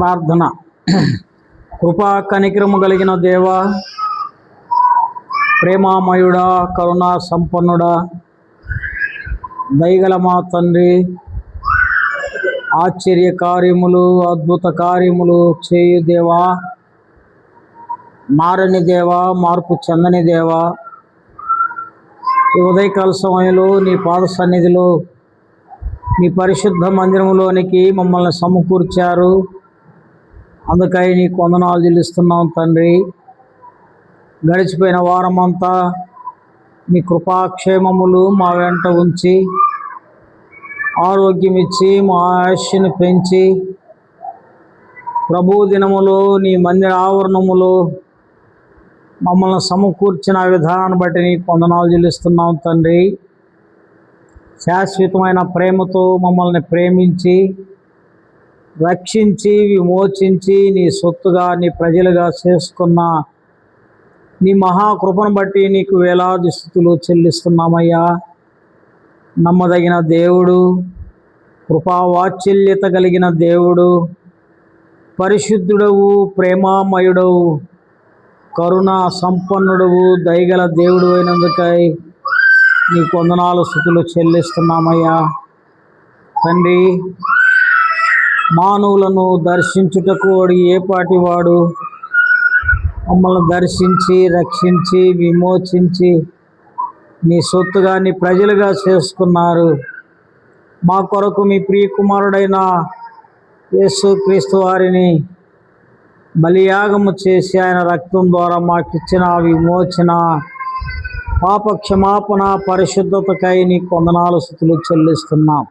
ప్రార్థన. కృపా కనికరము కలిగిన దేవ, ప్రేమామయుడా, కరుణా సంపన్నుడా, దయగల మా తండ్రి, ఆశ్చర్య కార్యములు అద్భుత కార్యములు చేయు దేవా, మారని దేవా, మార్పు చెందని దేవా, ఈ ఉదయకాల సమయంలో నీ పాద సన్నిధిలో నీ పరిశుద్ధ మందిరంలోనికి మమ్మల్ని సమకూర్చారు. అందుకై నీకు వందనాలు చెల్లిస్తున్నాం తండ్రి. గడిచిపోయిన వారమంతా నీ కృపాక్షేమములు మా వెంట ఉంచి, ఆరోగ్యం ఇచ్చి, మా ఆయుష్ని పెంచి, ప్రభు దినములో నీ మందిర ఆవరణములో మమ్మల్ని సమకూర్చిన విధానాన్ని బట్టి నీకు వందనాలు చెల్లిస్తున్నాం తండ్రి. శాశ్వతమైన ప్రేమతో మమ్మల్ని ప్రేమించి, రక్షించి, విమోచించి, నీ సొత్తుగా, నీ ప్రజలుగా చేసుకున్న నీ మహాకృపను బట్టి నీకు వేలాది స్తుతులు చెల్లిస్తున్నామయ్యా. నమ్మదగిన దేవుడు, కృపావాత్సల్యత కలిగిన దేవుడు, పరిశుద్ధుడవు, ప్రేమామయుడవు, కరుణా సంపన్నుడవు, దయగల దేవుడు అయినందుకై నీకు వందనాలు స్తుతులు చెల్లిస్తున్నామయ్యా. తండ్రి, మానవులను దర్శించుటకు వాడు ఏపాటి వాడు, మమ్మల్ని దర్శించి, రక్షించి, విమోచించి, నీ సొత్తుగా, నీ ప్రజలుగా చేసుకున్నారు. మా కొరకు మీ ప్రియకుమారుడైన యేసుక్రీస్తు వారిని బలియాగము చేసి ఆయన రక్తం ద్వారా మాకిచ్చిన విమోచన, పాప క్షమాపణ, పరిశుద్ధతకై నీకు వందనాలు స్తుతులు చెల్లిస్తున్నాం.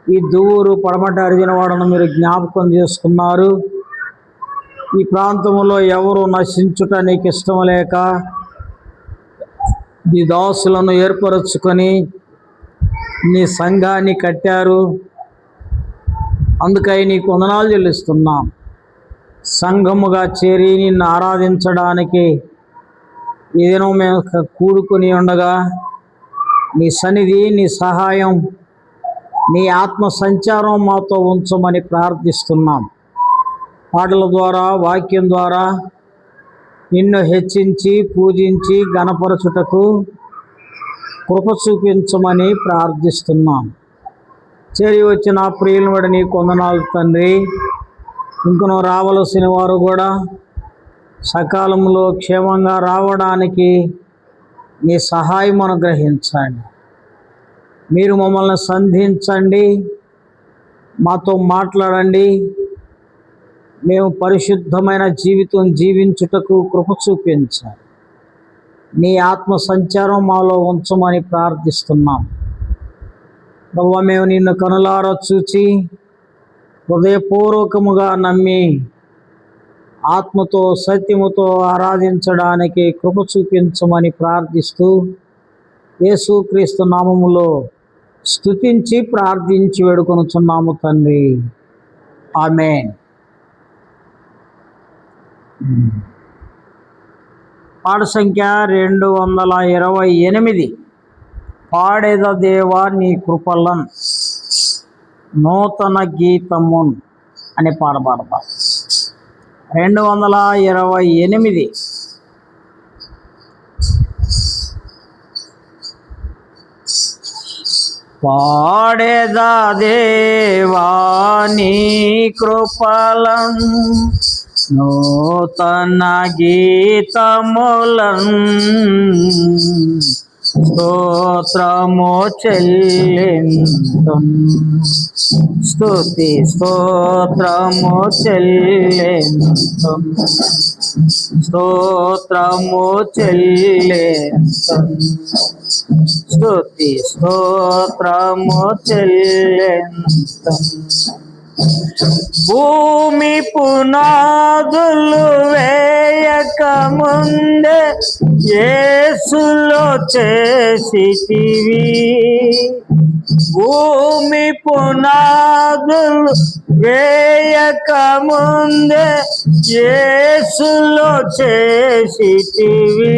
ఈ దువ్వూరు పడమట అరిజినవాడను మీరు జ్ఞాపకం చేసుకున్నారు. ఈ ప్రాంతంలో ఎవరు నశించుట నీకు ఇష్టం లేక నీ దాసులను ఏర్పరచుకొని నీ సంఘాన్ని కట్టారు. అందుకై నీకు వందనాలు చెల్లిస్తున్నాం. సంఘముగా చేరి నిన్ను ఆరాధించడానికి ఏదైనా మేము కూడుకొని ఉండగా నీ సన్నిధి, నీ సహాయం, నీ ఆత్మ సంచారం మాతో ఉంచమని ప్రార్థిస్తున్నాం. పాటల ద్వారా, వాక్యం ద్వారా నిన్ను హెచ్చించి, పూజించి, ఘనపరచుటకు కృప చూపించమని ప్రార్థిస్తున్నాం. చేరి వచ్చిన ప్రియులను బట్టి నీకు వందనాలు తండ్రి. ఇంకనూ రావలసిన వారు కూడా సకాలంలో క్షేమంగా రావడానికి నీ సహాయం అనుగ్రహించండి. మీరు మమ్మల్ని సంధించండి, మాతో మాట్లాడండి. మేము పరిశుద్ధమైన జీవితం జీవించుటకు కృప చూపించండి. నీ ఆత్మ సంచారం మాలో ఉంచమని ప్రార్థిస్తున్నాం. ప్రభువా, మేము నిన్ను కనులారా చూచి హృదయపూర్వకముగా నమ్మి ఆత్మతో సత్యముతో ఆరాధించడానికి కృప చూపించమని ప్రార్థిస్తూ యేసుక్రీస్తు నామములో స్తుతించి ప్రార్థించి వేడుకొనుచున్నాము తండ్రి. ఆమేన్. పాట సంఖ్య 228. పాడేద దేవా నీ కృపలన్ నూతన గీతమున్ అనే పాట పాడతా. 228. పాడేదా దేవా నీ కృపలన్ నూతన గీతములన్ స్తోత్రము చెల్లింతున్, స్తుతి స్తోత్రము చెల్లింతున్, స్తోత్రము చెల్లింతున్, స్తుతి స్తోత్రము చెల్లింతున్. భూమి పునాదులు వేయక ముందే యేసులో చేసితివి, భూమి పునాదులు వేయక ముందే యేసులో చేసితివి,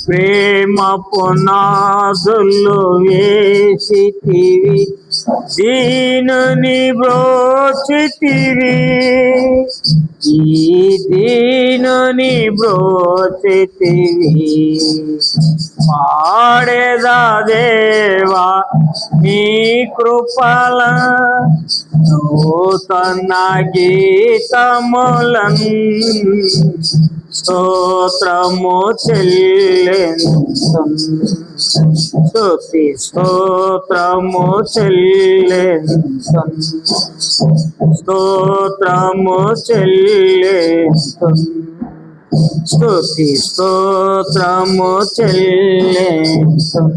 ప్రేమ పునాదులు వేసితివి దీనుని బ్రోచితివి, ఈ దీనుని బ్రోచితివి. పాడేదా దేవా నీ కృపల, నూతన గీతములన్ స్తోత్రము చెల్లెంతం, స్తుతి స్తోత్రము చెల్లెంతం, స్తోత్రము చెల్లెంతం, స్తుతి స్తోత్రము చెల్లెంతం.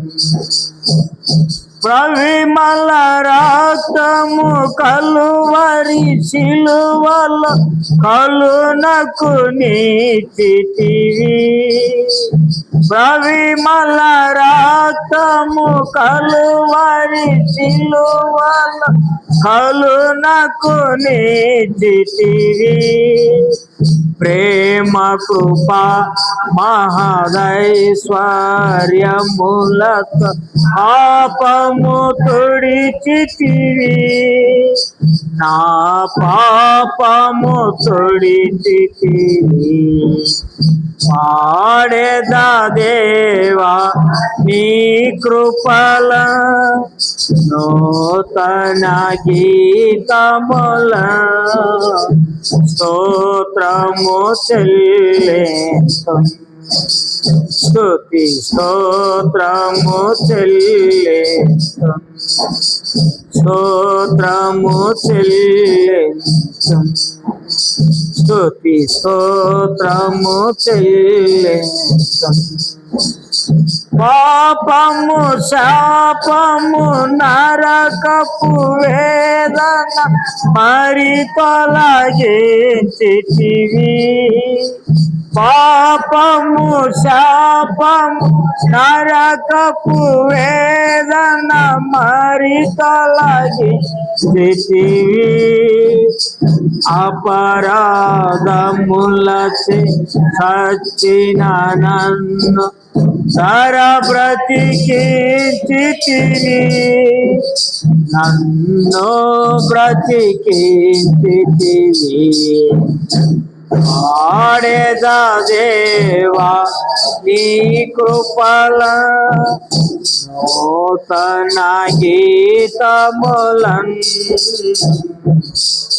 ప్రవిమల రక్తము కలువరి శిలువల కలునకు నీచితివి, ప్రవిమల రక్తము కలువరి శిలువల కలునకు నీచితివి. ప్రేమ కృప మహదైశ్వర్యములతో పాపము తొడిచితివి, నా పాపము తొడిచితివి. పాడేదా దేవా నీ కృపల, నూతన గీతముల స్తోత్రము చెల్లెంతం, స్తుతి స్తోత్రము చెల్లెంతం, స్తోత్రము చెల్లెంతం, స్తుతి స్తోత్రము చెల్లెంతం. పాపము శాపము నరకపు వేదన మరి తొలగించితివి, పాపము శాపము నరకపు వేదన మరి తొలగించితివి. అపరాధములచే సచ్చిన నన్ను బ్రతికించితివి, నన్ను బ్రతికించితివి. పాడేదా దేవా నీ కృపల, నూతన గీతములన్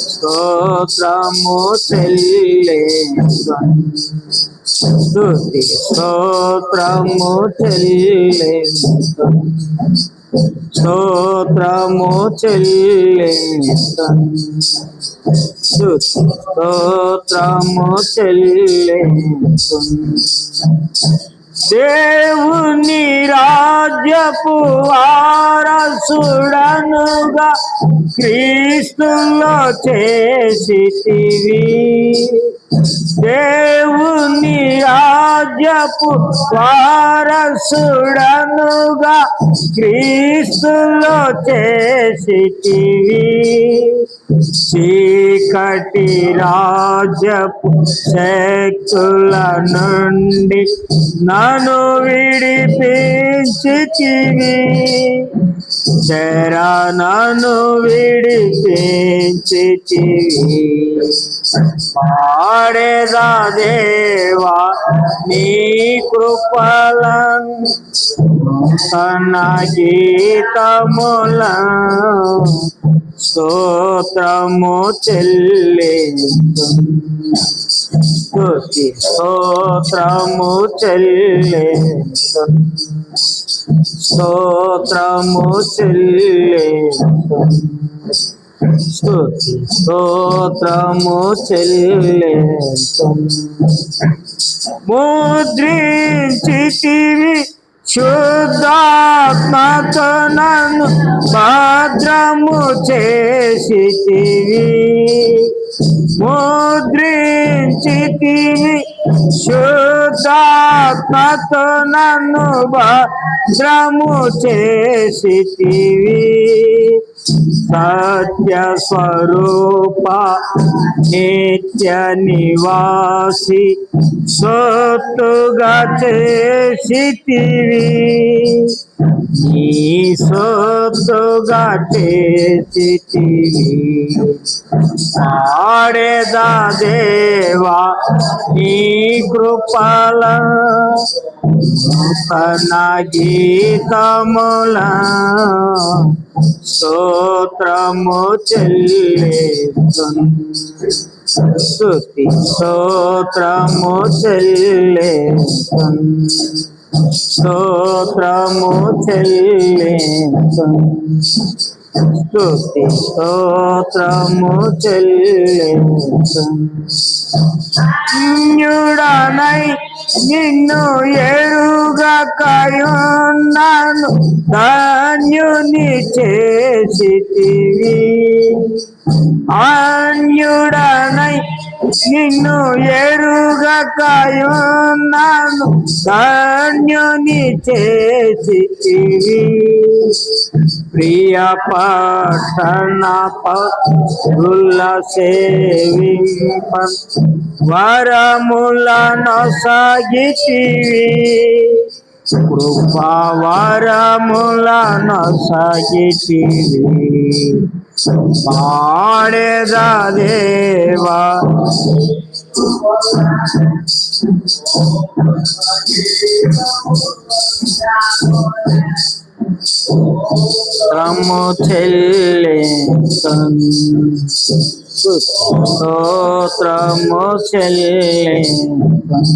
స్తోత్రము చెల్లెంతం, స్తుతి స్తోత్రము చెల్లెంతం, స్తోత్రము చెల్లెంతం, స్తుతి స్తోత్రము చెల్లెంతం. దేవుని రాజ్యపు వారసుడనుగా క్రీస్తులో చేసితివి, దేవుని రాజ్యపు వారసుడనుగా క్రీస్తులో చేసితివి. చీకటి రాజ్యపు శక్తుల నుండి నన్ను విడిపించితివి, నన్ను విడిపించితివి. పాడేదా దేవా నీ కృపలను, తన గీతముల స్తోత్రము చెల్లెంతం, స్తుతి స్తోత్రము చెల్లెంతం, స్తోత్రము చెల్లెంతం, స్తుతి స్తోత్రము చెల్లెంతం. ముద్రించితివి శుద్ధాత్మతో నన్ను భద్రము చేసితివి, ముద్రించితివి శుద్ధాత్మతో నన్ను భద్రము చేసితివి. సత్య స్వరూప నిత్య నివాసి సొత్తుగా చేసితివి, నీ సొత్తుగా చేసితివి. పాడేదా దేవా నీ కృపల నూతన గీతముల, స్తోత్రము చెల్లింతున్, స్తుతి స్తోత్రము చెల్లింతున్, స్తోత్రము చెల్లింతున్, స్తుతి స్తోత్రము చెల్లింతున్. ధన్యుడనై నిన్ను ఎరుగకయున్నాను, ధన్యుని చేసితివి. అన్యుడనై నిన్ను ఎరుగకయున్నాను, ధన్యుని చేసితివి. ప్రియ పట్టణ పరుల సేవింప వరములను సాగితివి, కృపా వరములను సాగితివి. పాడేదా దేవా స్తోత్రము చెల్లింతున్, స్తోత్రము చెల్లింతున్,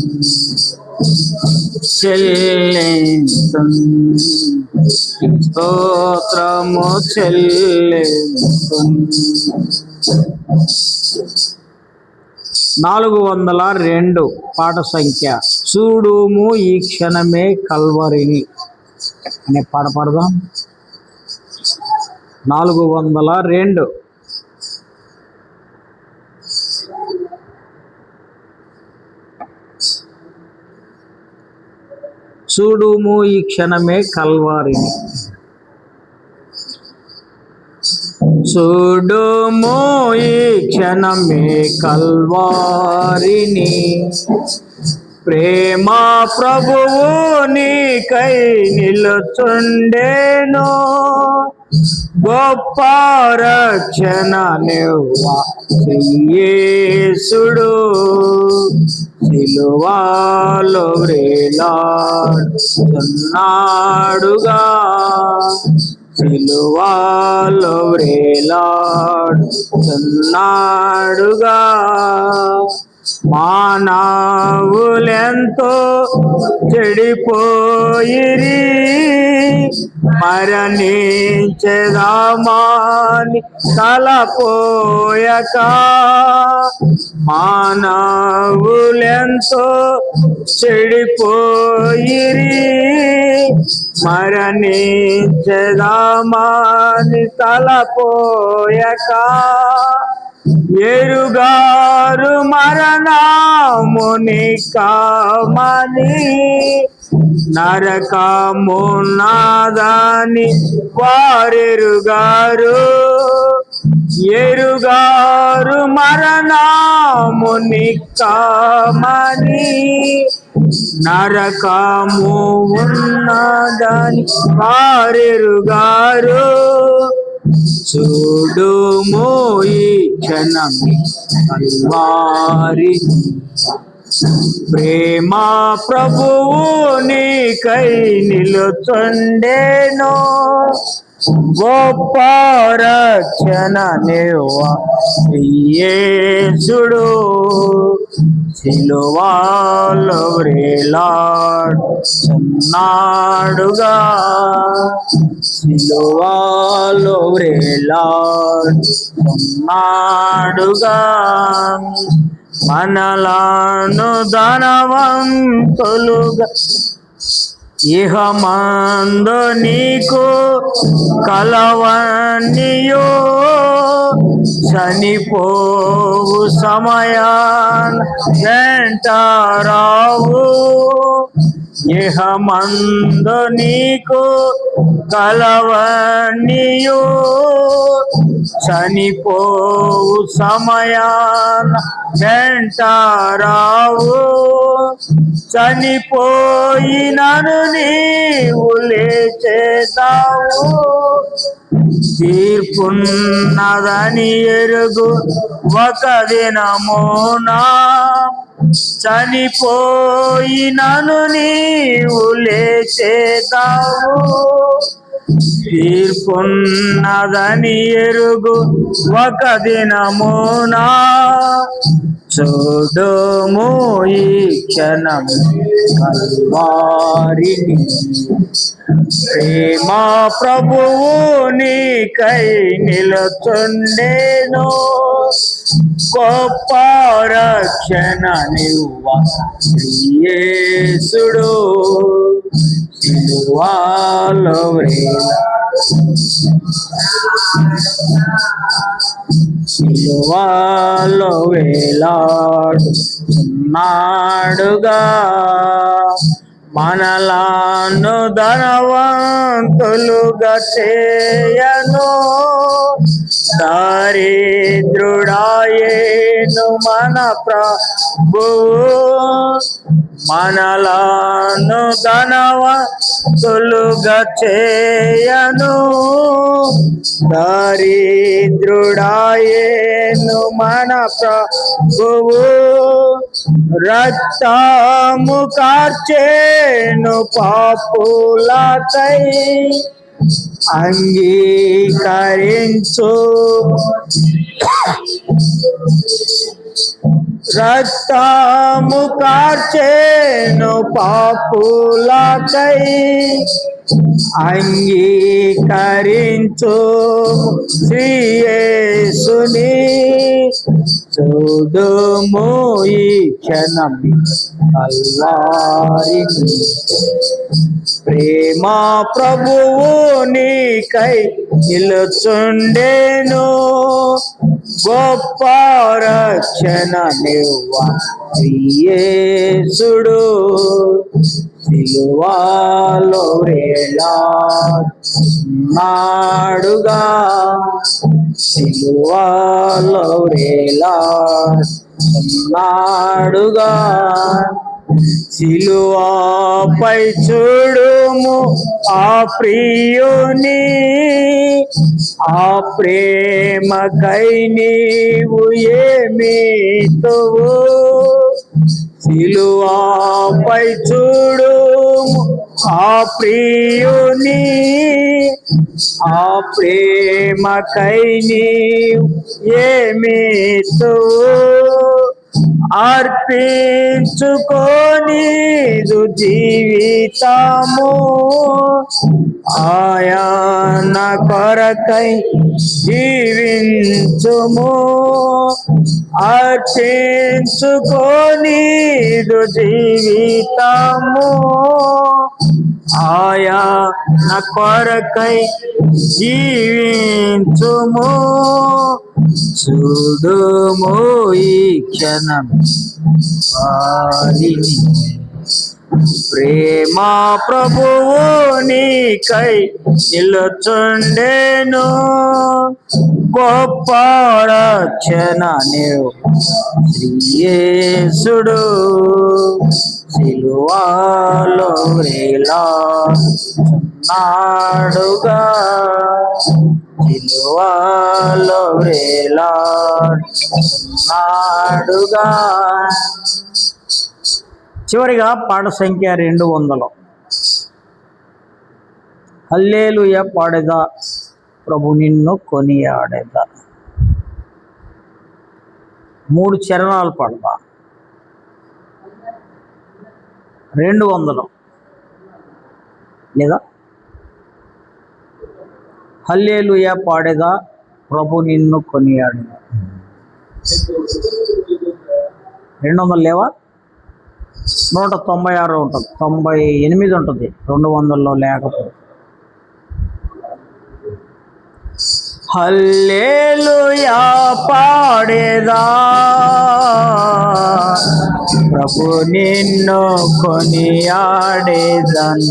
చెల్లింతున్, స్తోత్రము చెల్లింతున్. 402 పాట సంఖ్య. చూడుము ఈ క్షణమే కల్వరిని అనే పాట పాడదాం. 402. చూడుము ఈ క్షణమే కల్వరిని. చూడుము ఈ క్షణమే కల్వారిని, ప్రేమ ప్రభువు నీకై నిలుచుండెను, గొప్ప రక్షణ నివ్వా యేసుడు, సిలువలో వ్రేలాడుచున్నాడుగా, సిలువలో వ్రేలాడుచున్నాడుగా. మానవులెంతో చెడిపోయిరి, మరణించెదామాని తలపోయక, మానవులెంతో చెడిపోయిరి, మరణించెదామాని తలపోయక, ఎరుగారు మరణముని కామని, నరకమున్నదని వారెరుగారు, ఎరుగారు మరణముని కామని, నరకము ఉన్నదని వారెరుగారు. చూడుము ఈ క్షణమే కల్వారిని, ప్రేమ ప్రభువు నీకై నిలుచుండెను, గొప్ప రక్షణ నివ్వా యేసుడు, సిలువలో వ్రేలాడుచున్నాడుగా, సిలువలో వ్రేలాడుచున్నాడుగా. మనలను ధనవంతులుగా ఇహమందు నీకు కలవనియో, చనిపోవు సమయాన్ వెంటరావు, ఇహమందు నీకు కలవనియు చనిపోవు సమయాన వెంటారావు. చనిపోయినను నీవు లేచేదావు. తీర్పున్నదని ఎరుగు ఒక దినమునా చనిపోయినను నీవు లేచేదావు. తీర్పున్నదని ఎరుగు ఒక దినమునా చూడుము ఈ క్షణం కల్వారిని. ప్రేమ ప్రభువు నీకై నిలుచుండెను. గొప్ప రక్షణ నివ్వ యేసుడు సిలువలో వేల సిలువలో వేలాడుచున్నాడుగా. మనలను ధనవంతులుగా చేయను. దరిద్రుడాయేను మన ప్రభువు. మనలను ధనవంతులుగా చేయను. దరిద్రుడాయేను మన ప్రభువు. రక్తము కార్చేను పాపులకై. అంగీకరించు రక్తము కార్చేను పాపులకై. అంగీకరించు శ్రీ యేసుని. చూడుము ఈ క్షణం కల్వారిని. ప్రేమ ప్రభువు నీకై నిలుచుండెను. గొప్ప రక్షణ నివ్వ యేసుడు సిలువలో వేలాడుచున్నాడుగా. సిలువలో వేలాడుచున్నాడుగా. సిలువపై చూడుము ఆ ప్రియుని. ఆ ప్రేమకై నీవు ఏమితువు. సిలువపై చూడుము ఆ ప్రియుని. ఆ ప్రేమకై నీవు ఏమితువు. అర్పించుకోనీదు జీవితము ఆయన కొరకై జీవించుము. అర్పించుకోనీదు జీవితము ఆయన కొరకై జీవించుము. చూడుము ఈ క్షణం వారిని. ప్రేమ ప్రభువు నీకై నిలుచుండెను. గొప్ప రక్షణ నీవు శ్రీ యేసుడు సిలువలో వేలాడుచున్నాడుగా. సిలువలో వేలాడుచున్నాడుగా. చివరిగా పాట సంఖ్య 200. హల్లెలూయా పాడేదా ప్రభు నిన్ను కొనియాడేదా. 3 చరణాలు పాడదా. 200 లేదా హల్లెలూయా పాడేదా ప్రభు నిన్ను కొనియాడేదా. 200 లేవా? 196 ఉంటుంది, 98 ఉంటుంది 200లో లేకపోతే. హల్లెలూయా పాడేదా ప్రభు నిన్ను కొనియాడేదన్.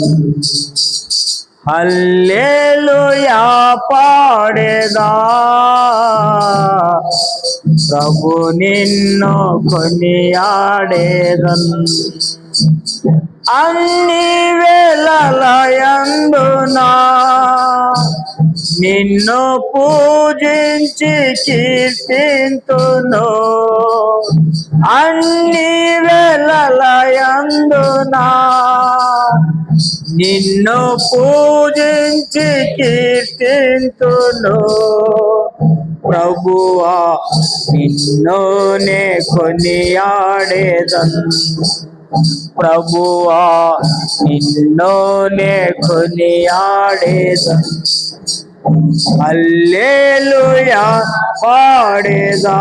హల్లెలూయా పాడేదా, ప్రభు నిన్ను కొనియాడేదన్. అన్ని వేళలయందునా నిన్ను పూజించి కీర్తింతును. అన్ని వేళలయందునా నిన్ను పూజించి కీర్తింతును. ప్రభువా నిన్నునే కొనియాడేదన్. ప్రభువా నిన్నునే కొనియాడేదన్. హల్లెలూయా పాడేదా,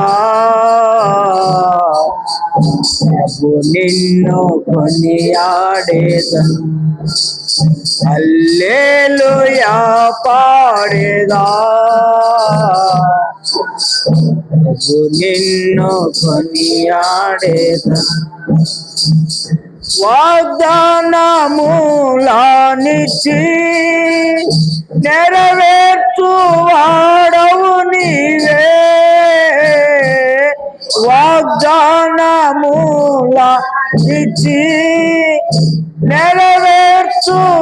ప్రభు నిన్ను కొనియాడేదన్. హల్లెలూయా పాడేదా, ప్రభు నిన్ను కొనియాడేదన్. వాగ్దానములానిచ్చి నెరవేర్చువాడవు నీవే. వాగ్దానములానిచ్చి నెరవేర్చువాడవు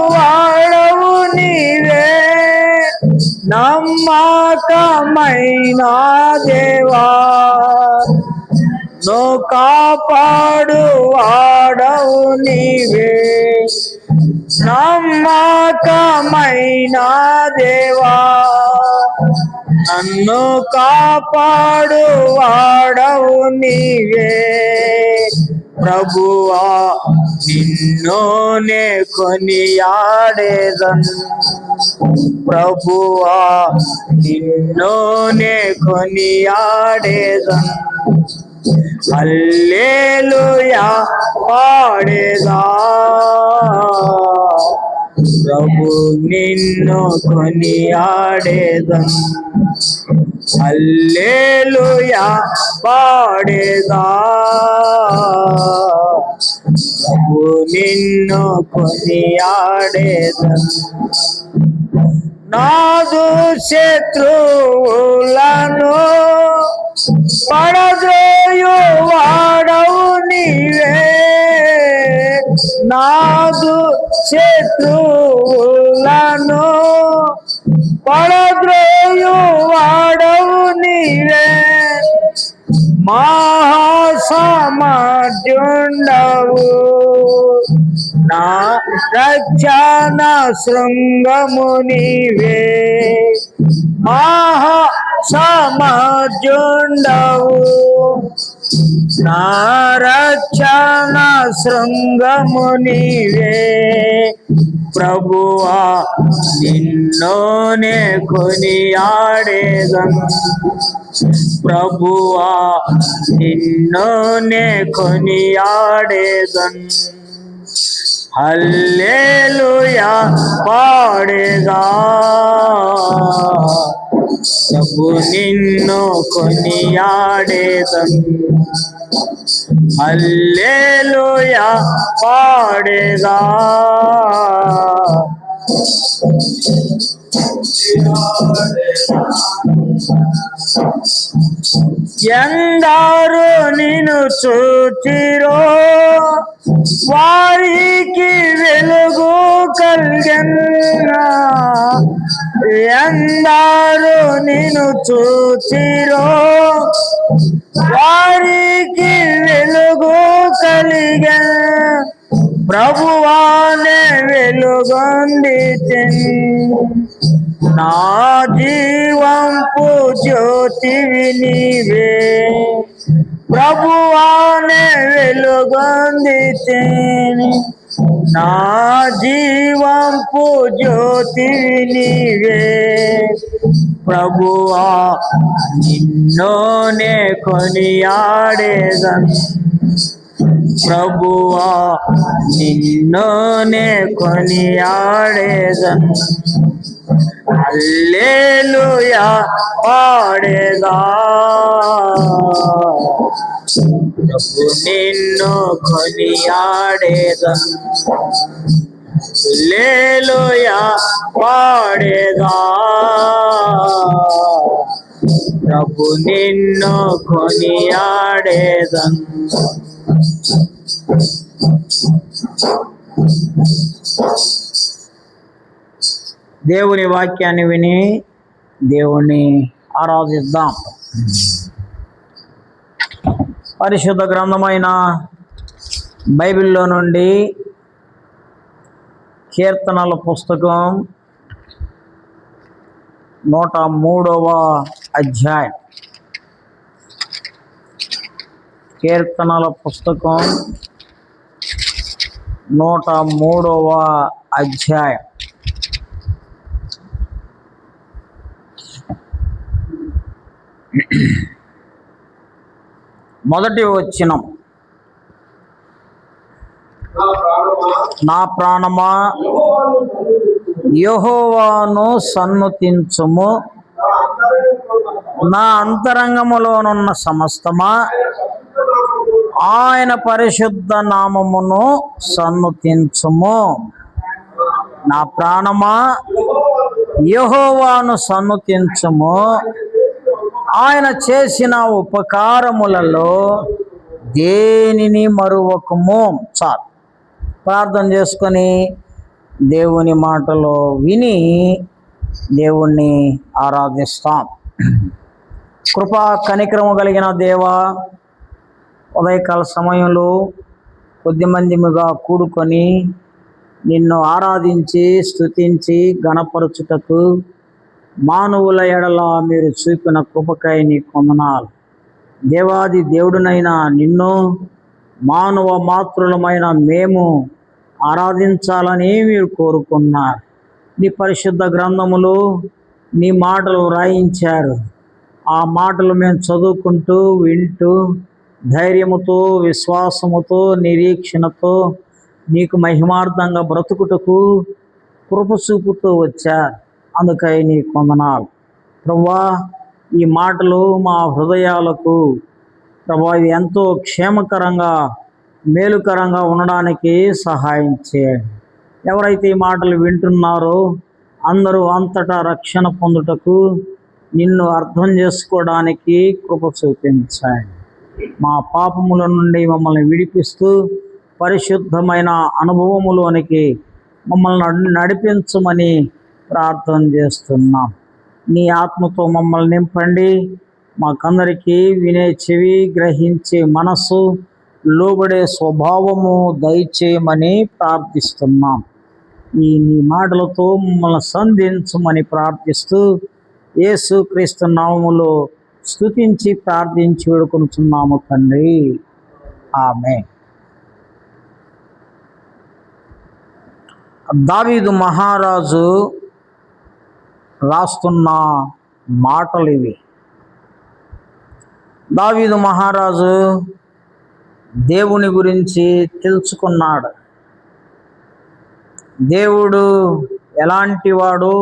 నీవే. నమ్మకమైన దేవా, నో కాపాడు వాడవు నీవే. నమ్మకమైన దేవా, నన్ను కాపాడు వాడవు నీవే. ప్రభువా నిన్నునే కొనియాడేదన్. ప్రభువా నిన్నునే కొనియాడేదన్. హల్లెలూయా పాడేదా, ప్రభు నిన్ను కొనియాడేదన్. హల్లెలూయా పాడేదా, ప్రభు నిన్ను కొనియాడేదన్. నాదు శత్రువులను పడద్రోయు వాడవు నీవే. నాదు శత్రువులను పడద్రోయు వాడవు నీవే. మహాసమర్థుండవు, నా రక్షణ శృంగము నీవే. మహాసమర్థుండవు, నా రక్షణ శృంగము నీవే. ప్రభువా నిన్నునే కొనియాడేదన్. ప్రభువా నిన్నునే కొనియాడేదన్. హల్లెలూయా పాడేదా, ప్రభు నిన్ను కొనియాడేదన్. హల్లెలూయా పాడేదా, ఎందరు నిన్ను చూచిరో వారికి వెలుగు కలిగెను. ఎందరు నిన్ను చూచిరో వారికి వెలుగు కలిగెను. ప్రభువానే వెలుగొందితిని, నా జీవంపు జ్యోతివి నీవే. ప్రభువానే వెలుగొందితిని, నా జీవంపు జ్యోతివి నీవే. ప్రభువా నిన్నునే కొనియాడేదన్. ప్రభువా నిన్నునే కొనియాడేదన్. హల్లెలూయా పాడేదా, ప్రభు నిన్ను కొనియాడేదన్. హల్లెలూయా పాడేదా, ప్రభు నిన్ను కొనియాడేదన్. దేవుని వాక్యాన్ని విని దేవుణ్ణి ఆరాధిద్దాం. పరిశుద్ధ గ్రంథమైన బైబిల్లో నుండి కీర్తనల పుస్తకం 103వ అధ్యాయం. కీర్తనల పుస్తకం 103వ అధ్యాయం. మొదటి వచనం, నా ప్రాణమా యెహోవాను సన్నుతించుము, నా అంతరంగములోనున్న సమస్తమా ఆయన పరిశుద్ధ నామమును సన్నుతించుము. నా ప్రాణమా యెహోవాను సన్నుతించుము, ఆయన చేసిన ఉపకారములలో దేనిని మరువకము. చాలు, ప్రార్థన చేసుకొని దేవుని మాటలు విని దేవుణ్ణి ఆరాధిస్తాం. కృపా కనికరము కలిగిన దేవా, ఉదయకాల సమయంలో కొద్దిమందిగా కూడుకొని నిన్ను ఆరాధించి స్తుతించి గణపరచుటకు మానవుల ఎడల మీరు చూపిన కృపకై నీ వందనాలు. దేవాది దేవుడినైనా నిన్ను మానవ మాతృలమైన మేము ఆరాధించాలని మీరు కోరుకున్నారు. నీ పరిశుద్ధ గ్రంథములు నీ మాటలు వ్రాయించారు. ఆ మాటలు మేము చదువుకుంటూ వింటూ ధైర్యముతో, విశ్వాసముతో, నిరీక్షణతో నీకు మహిమార్థంగా బ్రతుకుటకు కృప చూపుతూ వచ్చారు. అందుకై నీ వందనాలు ప్రభువా. ఈ మాటలు మా హృదయాలకు ప్రభువా ఎంతో క్షేమకరంగా మేలుకరంగా ఉండడానికి సహాయం చేయండి. ఎవరైతే ఈ మాటలు వింటున్నారో అందరూ అంతటా రక్షణ పొందుటకు నిన్ను అర్థం చేసుకోవడానికి కృప చూపించండి. మా పాపముల నుండి మమ్మల్ని విడిపిస్తూ పరిశుద్ధమైన అనుభవములోనికి మమ్మల్ని నడిపించమని ప్రార్థన చేస్తున్నాం. నీ ఆత్మతో మమ్మల్ని నింపండి. మాకందరికీ వినే చెవి, గ్రహించే మనస్సు, లోబడే స్వభావము దయచేయమని ప్రార్థిస్తున్నాం. నీ మాటలతో మమ్మల్ని సంధించమని ప్రార్థిస్తూ యేసుక్రీస్తు నామములో స్తుతించి ప్రార్థించి వేడుకొనుచున్నాము తండ్రి, ఆమేన్. దావీదు మహారాజు రాస్తున్న మాటలు ఇవి. దావీదు మహారాజు దేవుని గురించి తెలుసుకున్నాడు. దేవుడు ఎలాంటి వాడు,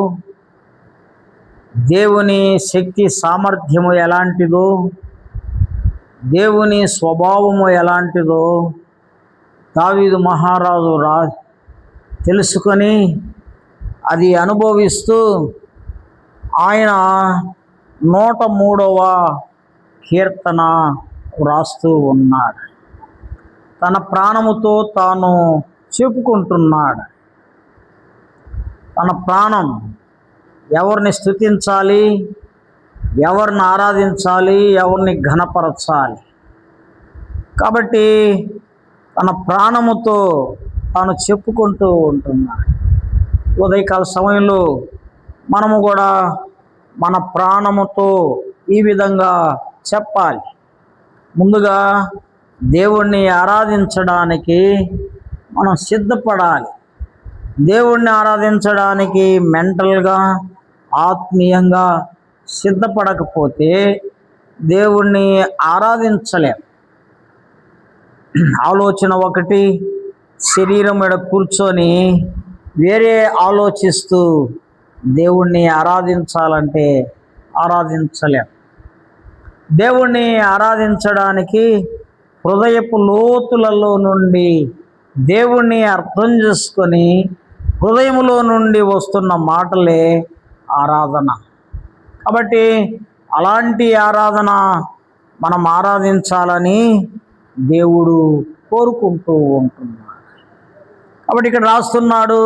దేవుని శక్తి సామర్థ్యము ఎలాంటిదో, దేవుని స్వభావము ఎలాంటిదో దావీదు మహారాజు తెలుసుకొని అది అనుభవిస్తూ ఆయన 103వ కీర్తన వ్రాస్తూ ఉన్నాడు. తన ప్రాణముతో తాను చెప్పుకుంటున్నాడు. తన ప్రాణం ఎవరిని స్తుతించాలి, ఎవరిని ఆరాధించాలి, ఎవరిని ఘనపరచాలి. కాబట్టి తన ప్రాణముతో తాను చెప్పుకుంటూ ఉంటున్నాడు. ఉదయకాల సమయంలో మనము కూడా మన ప్రాణముతో ఈ విధంగా చెప్పాలి. ముందుగా దేవుణ్ణి ఆరాధించడానికి మనం సిద్ధపడాలి. దేవుణ్ణి ఆరాధించడానికి మెంటల్గా, ఆత్మీయంగా సిద్ధపడకపోతే దేవుణ్ణి ఆరాధించలేం. ఆలోచన ఒకటి, శరీరం మీద కూర్చొని వేరే ఆలోచిస్తూ దేవుణ్ణి ఆరాధించాలంటే ఆరాధించలేం. దేవుణ్ణి ఆరాధించడానికి హృదయపు లోతులలో నుండి దేవుణ్ణి అర్థం చేసుకొని హృదయములో నుండి వస్తున్న మాటలే ఆరాధన. కాబట్టి అలాంటి ఆరాధన మనం ఆరాధించాలని దేవుడు కోరుకుంటూ ఉంటున్నాడు. కాబట్టి ఇక్కడ రాస్తున్నాడు,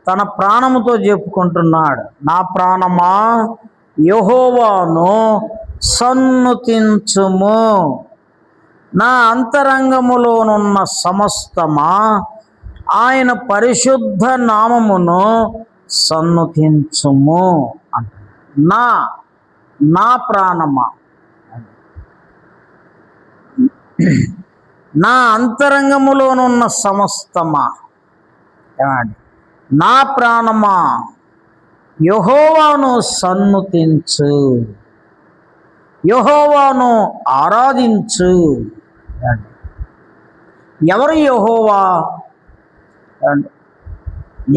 తన ప్రాణముతో చెప్పుకుంటున్నాడు, నా ప్రాణమా యెహోవాను సన్నుతించుము, నా అంతరంగములోనున్న సమస్తమా ఆయన పరిశుద్ధ నామమును సన్నుతించుము అంట. నా ప్రాణమా, నా అంతరంగములోనున్న సమస్తమా, ఏమండి, నా ప్రాణమా యెహోవాను సన్నుతించు, యెహోవాను ఆరాధించు. ఎవరు యెహోవా?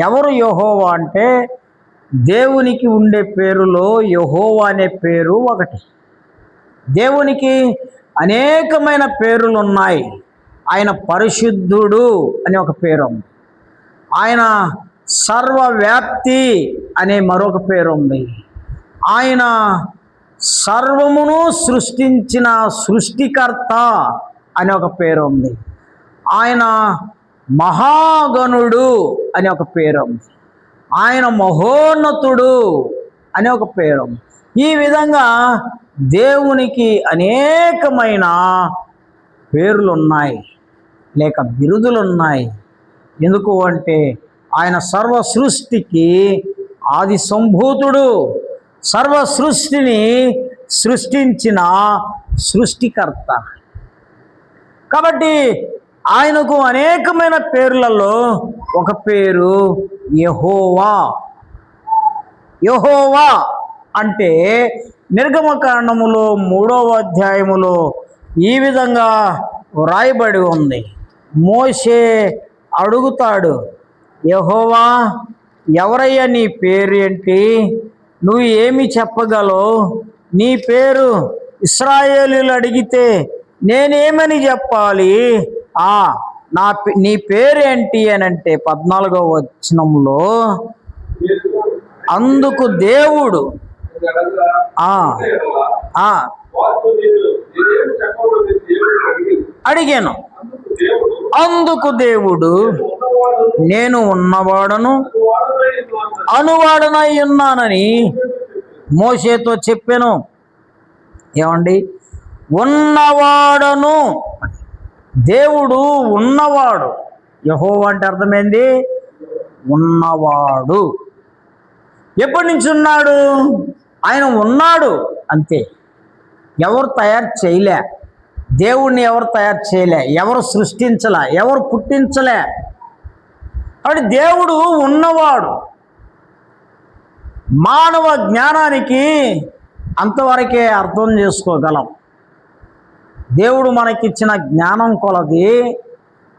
ఎవరు యెహోవా అంటే దేవునికి ఉండే పేరులో యెహోవా అనే పేరు ఒకటి. దేవునికి అనేకమైన పేర్లు ఉన్నాయి. ఆయన పరిశుద్ధుడు అని ఒక పేరు ఉంది, ఆయన సర్వవ్యాప్తి అనే మరొక పేరు ఉంది, ఆయన సర్వమును సృష్టించిన సృష్టికర్త అని ఒక పేరు ఉంది, ఆయన మహాగణుడు అని ఒక పేరు ఉంది, ఆయన మహోన్నతుడు అని ఒక పేరు ఉంది. ఈ విధంగా దేవునికి అనేకమైన పేర్లు ఉన్నాయి, లేక బిరుదులు ఉన్నాయి. ఎందుకు అంటే ఆయన సర్వ సృష్టికి ఆది సంభూతుడు, సర్వ సృష్టిని సృష్టించిన సృష్టికర్త. కాబట్టి ఆయనకు అనేకమైన పేర్లలో ఒక పేరు యెహోవా. యెహోవా అంటే నిర్గమకాండములో 3వ అధ్యాయములో ఈ విధంగా వ్రాయబడి ఉంది. మోషే అడుగుతాడు, యెహోవా ఎవరయ్యా నీ పేరు ఏంటి? నువ్వు ఏమి చెప్పగలవు? నీ పేరు ఇశ్రాయేలీయులు అడిగితే నేనేమని చెప్పాలి? నీ పేరేంటి అని అంటే 14వ వచనంలో అందుకు దేవుడు అడిగాను, అందుకు దేవుడు నేను ఉన్నవాడను అనువాడనై ఉన్నానని మోషేతో చెప్పాను. ఏమండి, ఉన్నవాడను, దేవుడు ఉన్నవాడు. యెహోవా అంటే అర్థమైంది, ఉన్నవాడు. ఎప్పటి నుంచి ఉన్నాడు? ఆయన ఉన్నాడు అంతే. ఎవరు తయారు చేయలే, దేవుణ్ణి ఎవరు తయారు చేయలే, ఎవరు సృష్టించలే, ఎవరు పుట్టించలే. కాబట్టి దేవుడు ఉన్నవాడు. మానవ జ్ఞానానికి అంతవరకే అర్థం చేసుకోగలం. దేవుడు మనకిచ్చిన జ్ఞానం కొలది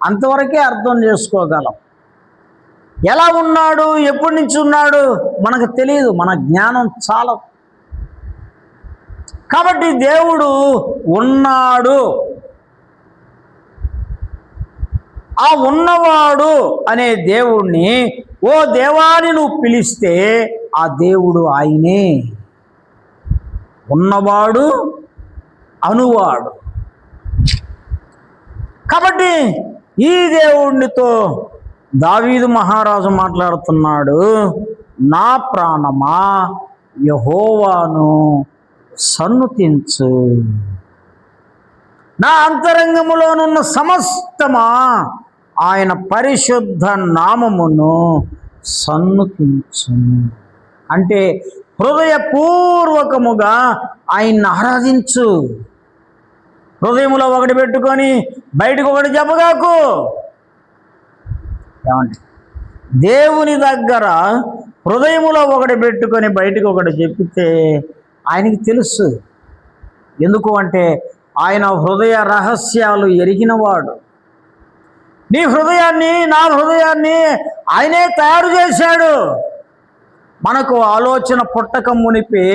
అంతవరకే అర్థం చేసుకోగలం. ఎలా ఉన్నాడు, ఎప్పటి నుంచి ఉన్నాడు మనకు తెలియదు, మన జ్ఞానం చాలా. కాబట్టి దేవుడు ఉన్నాడు. ఆ ఉన్నవాడు అనే దేవుణ్ణి ఓ దేవాని నువ్వు పిలిస్తే ఆ దేవుడు ఆయనే. ఉన్నవాడు, అనువాడు. కాబట్టి ఈ దేవుడితో దావీదు మహారాజు మాట్లాడుతున్నాడు, నా ప్రాణమా యెహోవాను సన్నుతించు, నా అంతరంగములోనున్న సమస్తమా ఆయన పరిశుద్ధ నామమును సన్నుతించు. అంటే హృదయపూర్వకముగా ఆయన్ని ఆరాధించు. హృదయములో ఒకటి పెట్టుకొని బయటకు ఒకటి చెప్పగాకు. ఏమండి, దేవుని దగ్గర హృదయములో ఒకటి పెట్టుకొని బయటకు ఒకటి చెప్పితే ఆయనకి తెలుసు. ఎందుకు అంటే ఆయన హృదయ రహస్యాలు ఎరిగినవాడు. నీ హృదయాన్ని, నా హృదయాన్ని ఆయనే తయారు చేశాడు. మనకు ఆలోచన పుట్టక మునిపే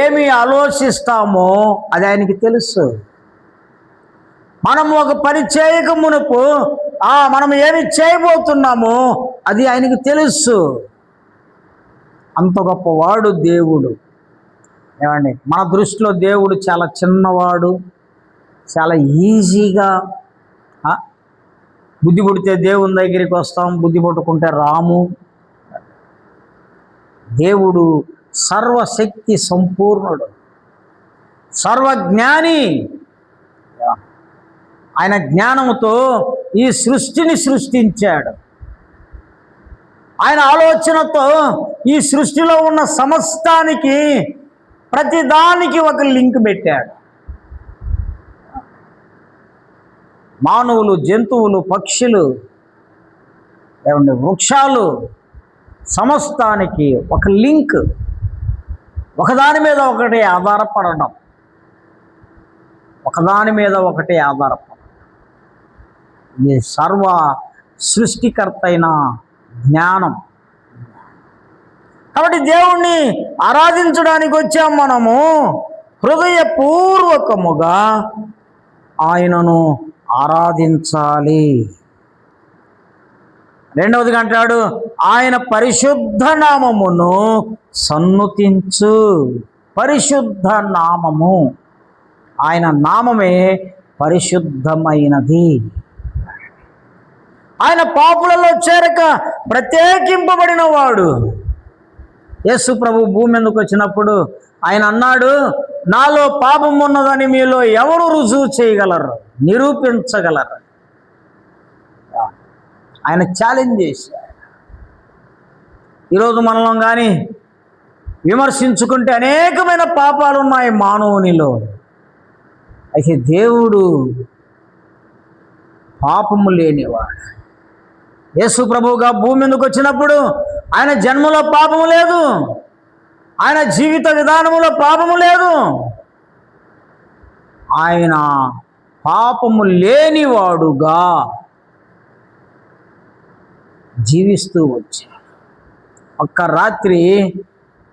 ఏమి ఆలోచిస్తామో అది ఆయనకి తెలుసు. మనం ఒక పని చేయక మునుపు మనం ఏమి చేయబోతున్నామో అది ఆయనకి తెలుసు. అంత గొప్పవాడు దేవుడు. ఏమండి, మన దృష్టిలో దేవుడు చాలా చిన్నవాడు, చాలా ఈజీగా బుద్ధి పుడితే దేవుని దగ్గరికి వస్తాం, బుద్ధి పుట్టుకుంటే రాము. దేవుడు సర్వశక్తి సంపూర్ణుడు, సర్వజ్ఞాని. ఆయన జ్ఞానముతో ఈ సృష్టిని సృష్టించాడు. ఆయన ఆలోచనతో ఈ సృష్టిలో ఉన్న సమస్తానికి ప్రతిదానికి ఒక లింక్ పెట్టాడు. మానవులు, జంతువులు, పక్షులు, ఏమండి, వృక్షాలు, సమస్తానికి ఒక లింక్, ఒకదాని మీద ఒకటి ఆధారపడడం, ఒకదాని మీద ఒకటి ఆధారపడడం. ఇది సర్వ సృష్టికర్త అయిన జ్ఞానం. కాబట్టి దేవుణ్ణి ఆరాధించడానికి వచ్చాం మనము. హృదయపూర్వకముగా ఆయనను ఆరాధించాలి. రెండవదిగా అంటాడు, ఆయన పరిశుద్ధ నామమును సన్నుతించు. పరిశుద్ధ నామము, ఆయన నామమే పరిశుద్ధమైనది. ఆయన పాపులలో చేరక ప్రత్యేకింపబడిన వాడు. యేసు ప్రభు భూమి మీదకు వచ్చినప్పుడు ఆయన అన్నాడు, నాలో పాపం ఉన్నదని మీలో ఎవరు రుజువు చేయగలరు, నిరూపించగలరు? ఆయన ఛాలెంజ్ చేశాడు. ఈరోజు మనలో కానీ విమర్శించుకుంటే అనేకమైన పాపాలు ఉన్నాయి మానవునిలో. అయితే దేవుడు పాపము లేనివాడు. యేసు ప్రభువుగా భూమి మీదకు వచ్చినప్పుడు ఆయన జన్మలో పాపము లేదు, ఆయన జీవిత విధానములో పాపము లేదు. ఆయన పాపము లేనివాడుగా జీవిస్తూ వచ్చాడు. ఒక్క రాత్రి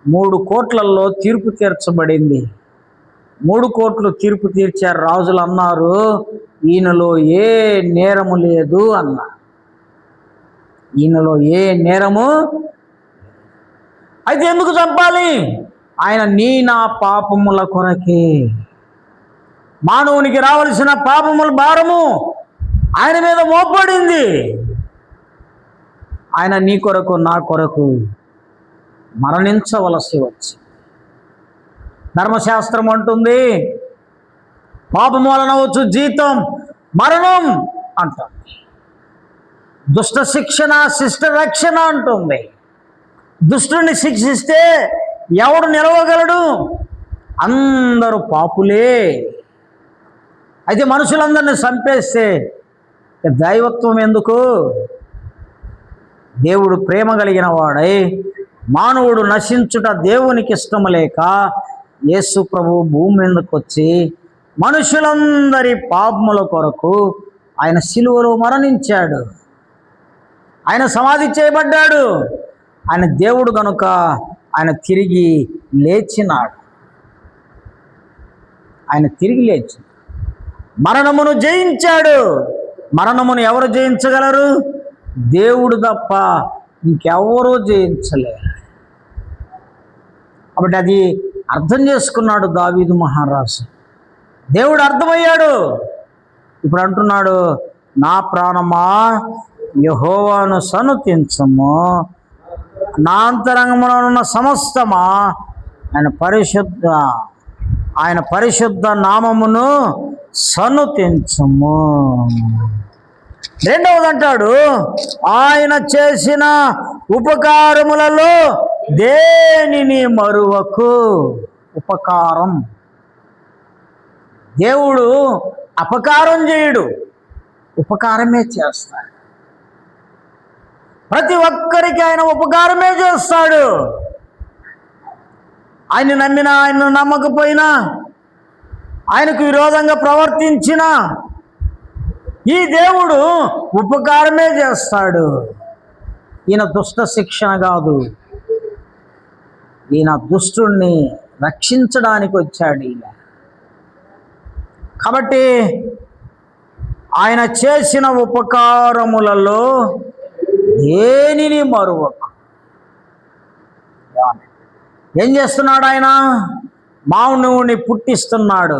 3 కోట్లలో తీర్పు తీర్చబడింది. 3 కోట్లు తీర్పు తీర్చారు. రాజులు అన్నారు, ఈయనలో ఏ నేరము లేదు అన్నారు. ఈయనలో ఏ నేరము. అయితే ఎందుకు చంపాలి? ఆయన నా పాపముల కొరకే. మానవునికి రావలసిన పాపముల భారము ఆయన మీద మోపడింది. ఆయన నీ కొరకు, నా కొరకు మరణించవలసి వచ్చి. ధర్మశాస్త్రం అంటుంది, పాపం వలన వచ్చు జీతం మరణం అంటుంది. దుష్ట శిక్షణ శిష్ట రక్షణ అంటుంది. దుష్టుని శిక్షిస్తే ఎవడు నిలవగలడు? అందరూ పాపులే. అయితే మనుషులందరినీ చంపేస్తే దైవత్వం ఎందుకు? దేవుడు ప్రేమ కలిగిన వాడై మానవుడు నశించుట దేవునికి ఇష్టం లేక యేసు ప్రభు భూమి మీదకు వచ్చి మనుషులందరి పాపముల కొరకు ఆయన సిలువలో మరణించాడు. ఆయన సమాధి చేయబడ్డాడు. ఆయన దేవుడు కనుక ఆయన తిరిగి లేచినాడు. ఆయన తిరిగి లేచి మరణమును జయించాడు. మరణమును ఎవరు జయించగలరు? దేవుడు తప్ప ఇంకెవరూ జయించలేరు. కాబట్టి అది అర్థం చేసుకున్నాడు దావీదు మహారాజు. దేవుడు అర్థమయ్యాడు. ఇప్పుడు అంటున్నాడు, నా ప్రాణమా యెహోవాను సన్నుతించుము, నా అంతరంగములో ఉన్న సమస్తమా ఆయన పరిశుద్ధ నామమును సన్నుతించుము. రెండవది అంటాడు, ఆయన చేసిన ఉపకారములలో దేనిని మరువకు. ఉపకారం. దేవుడు అపకారం చేయడు, ఉపకారమే చేస్తాడు. ప్రతి ఒక్కరికి ఆయన ఉపకారమే చేస్తాడు. ఆయన నమ్మినా, ఆయన నమ్మకపోయినా, ఆయనకు విరోధంగా ప్రవర్తించిన ఈ దేవుడు ఉపకారమే చేస్తాడు. ఈయన దుష్ట శిక్షణ కాదు, ఈయన దుష్టుణ్ణి రక్షించడానికి వచ్చాడు ఈయన. కాబట్టి ఆయన చేసిన ఉపకారములలో దేనిని మరువకు. ఏం చేస్తున్నాడు ఆయన? మానవుని పుట్టిస్తున్నాడు.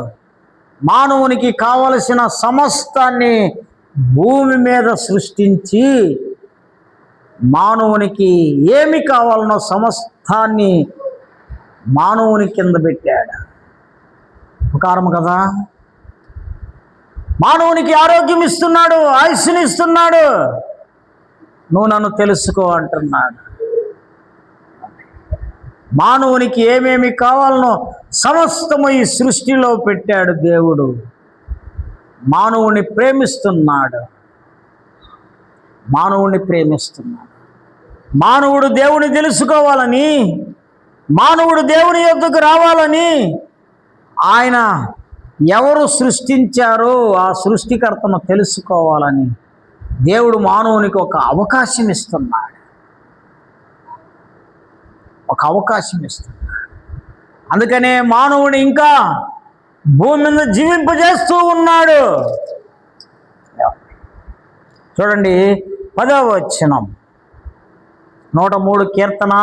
మానవునికి కావలసిన సమస్తాన్ని భూమి మీద సృష్టించి మానవునికి ఏమి కావాలనో సమస్తాన్ని మానవుని కింద పెట్టాడు. ఉపకారం కదా. మానవునికి ఆరోగ్యం ఇస్తున్నాడు, ఆయుష్ని ఇస్తున్నాడు. నువ్వు నన్ను తెలుసుకో అంటున్నాడు. మానవునికి ఏమేమి కావాలనో సమస్తము ఈ సృష్టిలో పెట్టాడు దేవుడు. మానవుని ప్రేమిస్తున్నాడు. మానవుడు దేవుని తెలుసుకోవాలని, మానవుడు దేవుని యొద్దకు రావాలని, ఆయన ఎవరు సృష్టించారో ఆ సృష్టికర్తను తెలుసుకోవాలని దేవుడు మానవునికి ఒక అవకాశం ఇస్తున్నాడు. అందుకనే మానవుని ఇంకా భూమి మీద జీవింపజేస్తూ ఉన్నాడు. చూడండి 10వ వచనం 103 కీర్తన.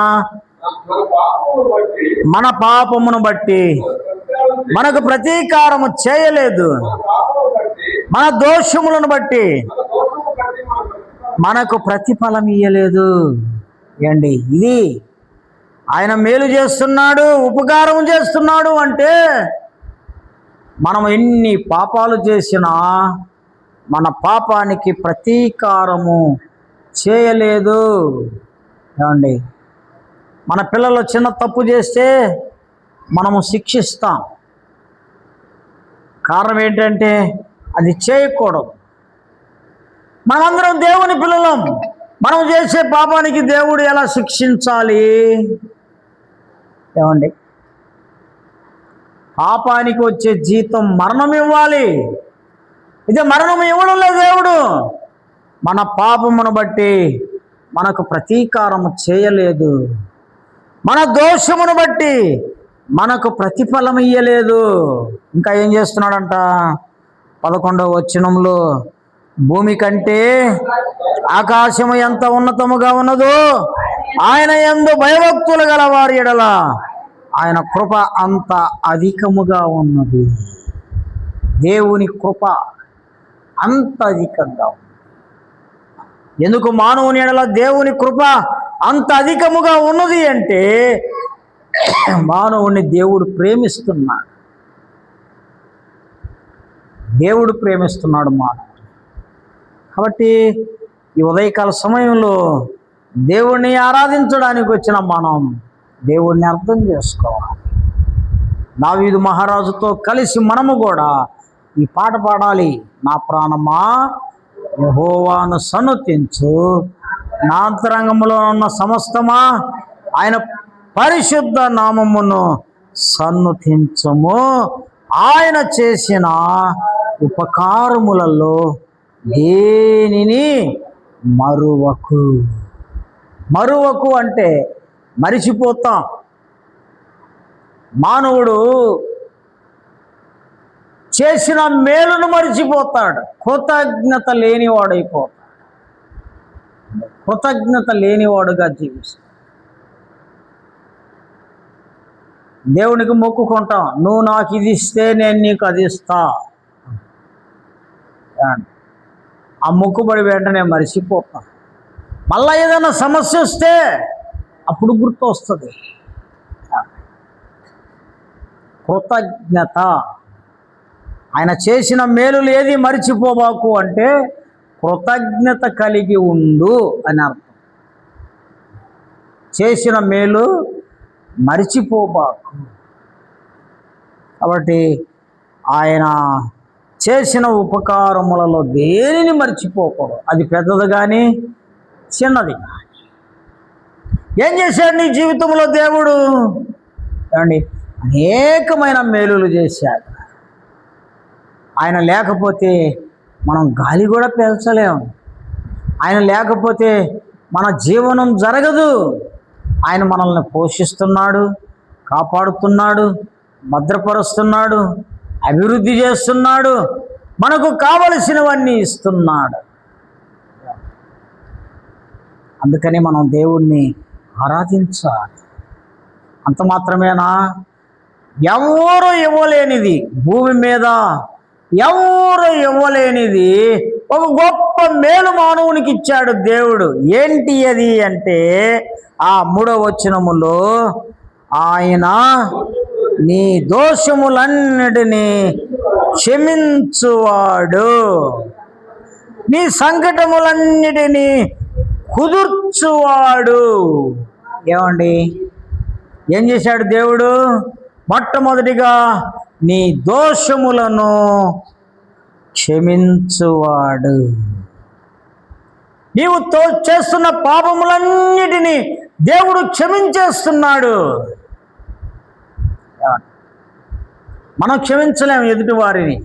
మన పాపమును బట్టి మనకు ప్రతీకారము చేయలేదు, మన దోషములను బట్టి మనకు ప్రతిఫలం ఇయ్యలేదు. ఏండి ఇది? ఆయన మేలు చేస్తున్నాడు, ఉపకారం చేస్తున్నాడు అంటే మనం ఎన్ని పాపాలు చేసినా మన పాపానికి ప్రతీకారము చేయలేదు. ఏమండి, మన పిల్లలు చిన్న తప్పు చేస్తే మనము శిక్షిస్తాం. కారణం ఏంటంటే అది చేయకూడదు. మనందరం దేవుని పిల్లలం. మనం చేసే పాపానికి దేవుడు ఎలా శిక్షించాలి? ఏమండి, పాపానికి వచ్చే జీతం మరణం ఇవ్వాలి. ఇదే మరణం ఇవ్వడం లేదు దేవుడు. మన పాపమును బట్టి మనకు ప్రతీకారము చేయలేదు, మన దోషమును బట్టి మనకు ప్రతిఫలం ఇయ్యలేదు. ఇంకా ఏం చేస్తున్నాడంట? 11వ వచనంలో, భూమి కంటే ఆకాశము ఎంత ఉన్నతముగా ఉన్నదో ఆయన యందు భయభక్తులు గల వారి ఎడల ఆయన కృప అంత అధికముగా ఉన్నది. దేవుని కృప అంత అధికంగా ఉంది. ఎందుకు మానవుని ఎడల దేవుని కృప అంత అధికముగా ఉన్నది అంటే మానవుని దేవుడు ప్రేమిస్తున్నాడు. మానవుడు. కాబట్టి ఈ ఉదయకాల సమయంలో దేవుణ్ణి ఆరాధించడానికి వచ్చిన మనం దేవుణ్ణి అర్థం చేసుకోవాలి. దావీదు మహారాజుతో కలిసి మనము కూడా ఈ పాట పాడాలి. నా ప్రాణమా యెహోవాను సన్నుతించు, నా అంతరంగములో ఉన్న సమస్తమా ఆయన పరిశుద్ధ నామమును సన్నుతించము. ఆయన చేసిన ఉపకారములలో దేనిని మరువకు అంటే మరిచిపోతాం. మానవుడు చేసిన మేలును మరిచిపోతాడు. కృతజ్ఞత లేనివాడుగా జీవిస్తాడు. దేవునికి మొక్కుకుంటాం, నువ్వు నాకు ఇది ఇస్తే నేను నీకు అది ఇస్తా. ఆ మొక్కుబడి వెంటనే మరిచిపోతాం. మళ్ళా ఏదైనా సమస్య వస్తే అప్పుడు గుర్తు వస్తుంది. కృతజ్ఞత. ఆయన చేసిన మేలులు ఏది మరిచిపోబాకు అంటే కృతజ్ఞత కలిగి ఉండు అని అర్థం. చేసిన మేలు మరిచిపోబాకు. కాబట్టి ఆయన చేసిన ఉపకారములలో దేనిని మర్చిపోకూడదు. అది పెద్దది కానీ చిన్నది కానీ. ఏం చేశాడు నీ జీవితంలో దేవుడు? ఏమండి, అనేకమైన మేలులు చేశాడు. ఆయన లేకపోతే మనం గాలి కూడా పీల్చలేము. ఆయన లేకపోతే మన జీవనం జరగదు. ఆయన మనల్ని పోషిస్తున్నాడు, కాపాడుతున్నాడు, భద్రపరుస్తున్నాడు, అభివృద్ధి చేస్తున్నాడు, మనకు కావలసినవన్నీ ఇస్తున్నాడు. అందుకని మనం దేవుణ్ణి ఆరాధించాలి. అంత మాత్రమేనా? ఎవరు ఇవ్వలేనిది, భూమి మీద ఎవరు ఇవ్వలేనిది ఒక గొప్ప మేలు మానవునికి ఇచ్చాడు దేవుడు. ఏంటి అది అంటే ఆ 3వ వచనములో, ఆయన నీ దోషములన్నిటినీ క్షమించువాడు, నీ సంకటములన్నిటినీ కుదుర్చువాడు. ఏమండి, ఏం చేశాడు దేవుడు? మొట్టమొదటిగా నీ దోషములను క్షమించువాడు. నీవు చేస్తున్న పాపములన్నిటినీ దేవుడు క్షమించేస్తున్నాడు. మనం క్షమించలేము ఎదుటి వారిని.